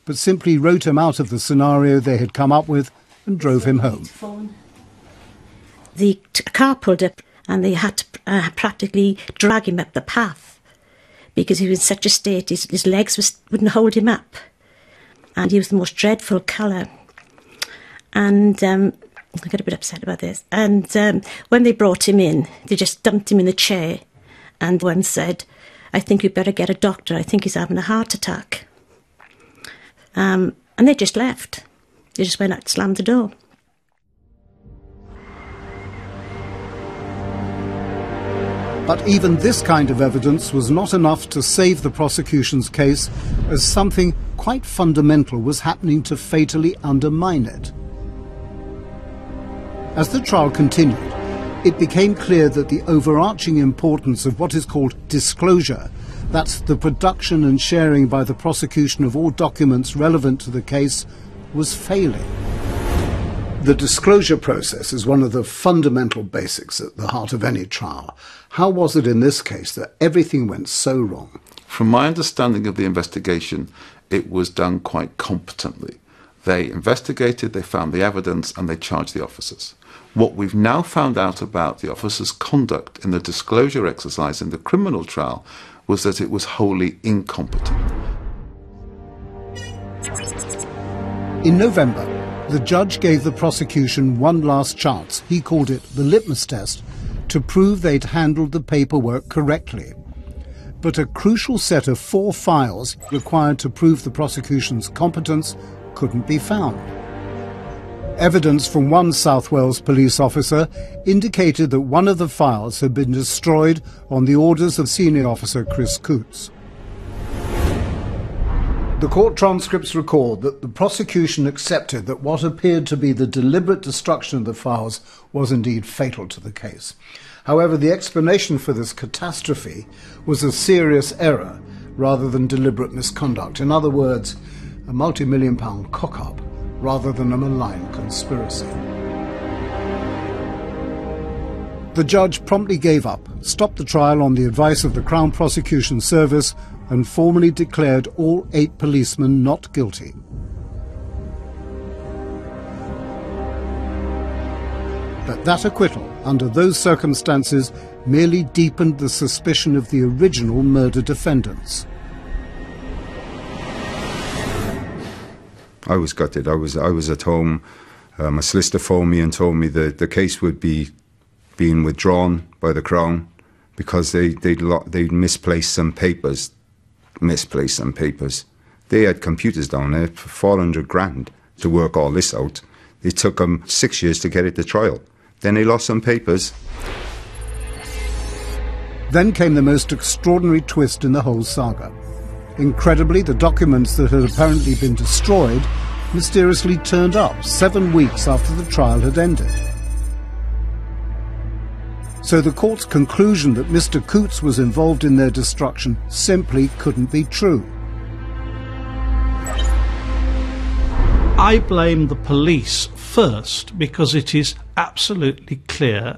but simply wrote him out of the scenario they had come up with and drove him home. The car pulled up and they had to practically drag him up the path because he was in such a state, his legs wouldn't hold him up. And he was the most dreadful colour. And I got a bit upset about this. And when they brought him in, they just dumped him in the chair. And one said, "I think we'd better get a doctor. I think he's having a heart attack." And they just left. They just went out and slammed the door. But even this kind of evidence was not enough to save the prosecution's case, as something quite fundamental was happening to fatally undermine it. As the trial continued, it became clear that the overarching importance of what is called disclosure, that's the production and sharing by the prosecution of all documents relevant to the case, was failing. The disclosure process is one of the fundamental basics at the heart of any trial. How was it in this case that everything went so wrong? From my understanding of the investigation, it was done quite competently. They investigated, they found the evidence, and they charged the officers. What we've now found out about the officers' conduct in the disclosure exercise in the criminal trial was that it was wholly incompetent. In November, the judge gave the prosecution one last chance. He called it the litmus test, to prove they'd handled the paperwork correctly. But a crucial set of 4 files required to prove the prosecution's competence couldn't be found. Evidence from one South Wales police officer indicated that one of the files had been destroyed on the orders of senior officer Chris Coots. The court transcripts record that the prosecution accepted that what appeared to be the deliberate destruction of the files was indeed fatal to the case. However, the explanation for this catastrophe was a serious error rather than deliberate misconduct. In other words, a multi-million-pound cock-up rather than a malign conspiracy. The judge promptly gave up, stopped the trial on the advice of the Crown Prosecution Service, and formally declared all 8 policemen not guilty. But that acquittal, under those circumstances, merely deepened the suspicion of the original murder defendants. I was gutted. I was at home. My solicitor phoned me and told me that the case would be being withdrawn by the Crown because they'd misplaced some papers. They had computers down there for 400 grand to work all this out. It took them 6 years to get it to trial. Then they lost some papers. Then came the most extraordinary twist in the whole saga. Incredibly, the documents that had apparently been destroyed mysteriously turned up 7 weeks after the trial had ended. So the court's conclusion that Mr. Coots was involved in their destruction simply couldn't be true. I blame the police first because it is absolutely clear,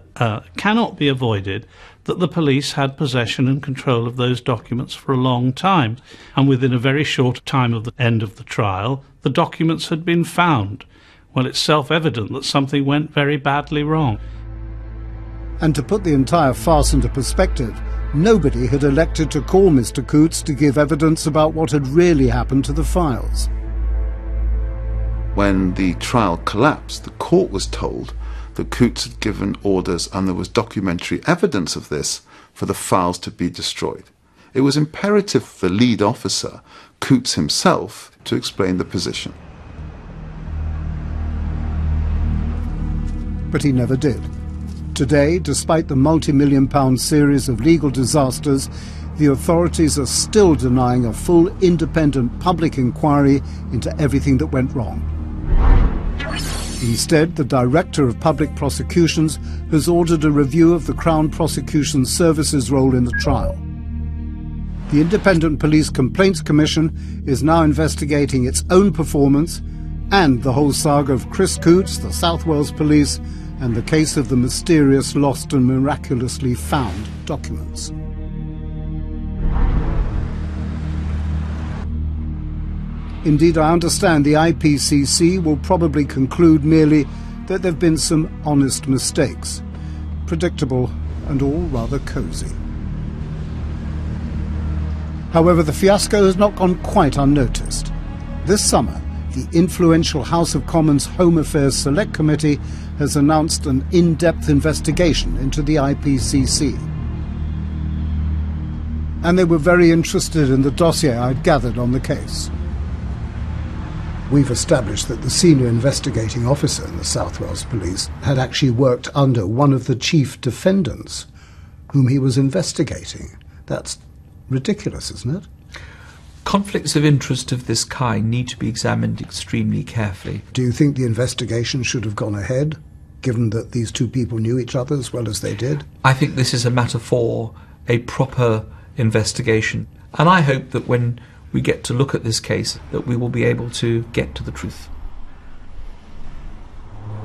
cannot be avoided, that the police had possession and control of those documents for a long time, and within a very short time of the end of the trial, the documents had been found. Well, it's self-evident that something went very badly wrong. And to put the entire farce into perspective, nobody had elected to call Mr. Coots to give evidence about what had really happened to the files. When the trial collapsed, the court was told that Coots had given orders, and there was documentary evidence of this, for the files to be destroyed. It was imperative for the lead officer, Coots himself, to explain the position. But he never did. Today, despite the multi-million-pound series of legal disasters, the authorities are still denying a full, independent public inquiry into everything that went wrong. Instead, the Director of Public Prosecutions has ordered a review of the Crown Prosecution Service's role in the trial. The Independent Police Complaints Commission is now investigating its own performance and the whole saga of Chris Coots, the South Wales Police, and the case of the mysterious lost and miraculously found documents. Indeed, I understand the IPCC will probably conclude merely that there have been some honest mistakes. Predictable and all rather cosy. However, the fiasco has not gone quite unnoticed. This summer, the influential House of Commons Home Affairs Select Committee has announced an in-depth investigation into the IPCC. And they were very interested in the dossier I'd gathered on the case. We've established that the senior investigating officer in the South Wales Police had actually worked under one of the chief defendants whom he was investigating. That's ridiculous, isn't it? Conflicts of interest of this kind need to be examined extremely carefully. Do you think the investigation should have gone ahead, given that these two people knew each other as well as they did? I think this is a matter for a proper investigation, and I hope that when we get to look at this case that we will be able to get to the truth.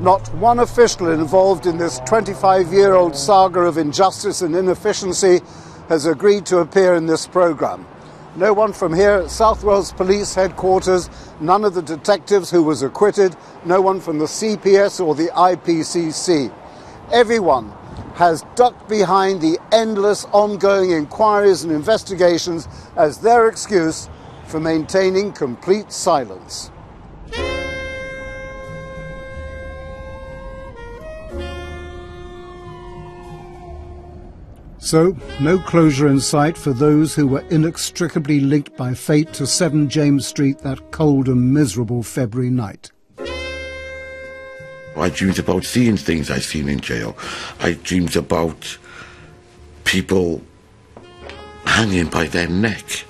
Not one official involved in this 25-year-old saga of injustice and inefficiency has agreed to appear in this programme. No one from here at South Wales Police Headquarters, none of the detectives who was acquitted, no one from the CPS or the IPCC. Everyone has ducked behind the endless ongoing inquiries and investigations as their excuse for maintaining complete silence. So, no closure in sight for those who were inextricably linked by fate to 7 James Street that cold and miserable February night. I dreamed about seeing things I've seen in jail. I dreamed about people hanging by their neck.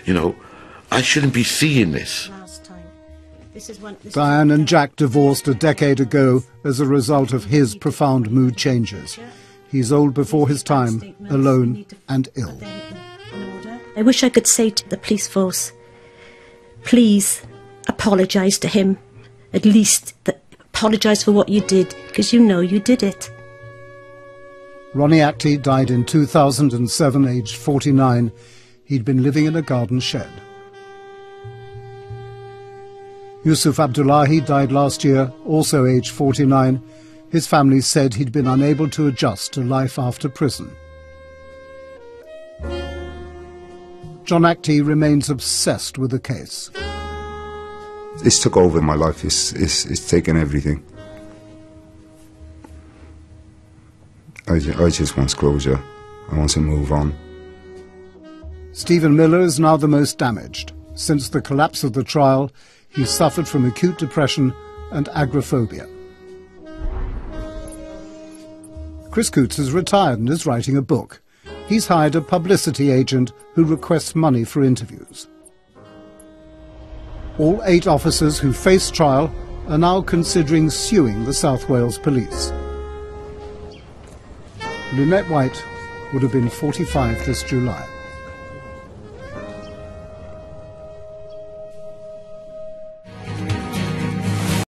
You know, I shouldn't be seeing this. Diane and Jack divorced a decade ago as a result of his profound mood changes. He's old before his time, alone and ill. I wish I could say to the police force, please apologise to him. At least apologise for what you did, because you know you did it. Ronnie Actie died in 2007, aged 49. He'd been living in a garden shed. Yusuf Abdullahi died last year, also aged 49. His family said he'd been unable to adjust to life after prison. John Actie remains obsessed with the case. It's took over my life. It's taken everything. I just want closure. I want to move on. Stephen Miller is now the most damaged. Since the collapse of the trial, he suffered from acute depression and agoraphobia. Chris Coots is retired and is writing a book. He's hired a publicity agent who requests money for interviews. All 8 officers who face trial are now considering suing the South Wales Police. Lynette White would have been 45 this July.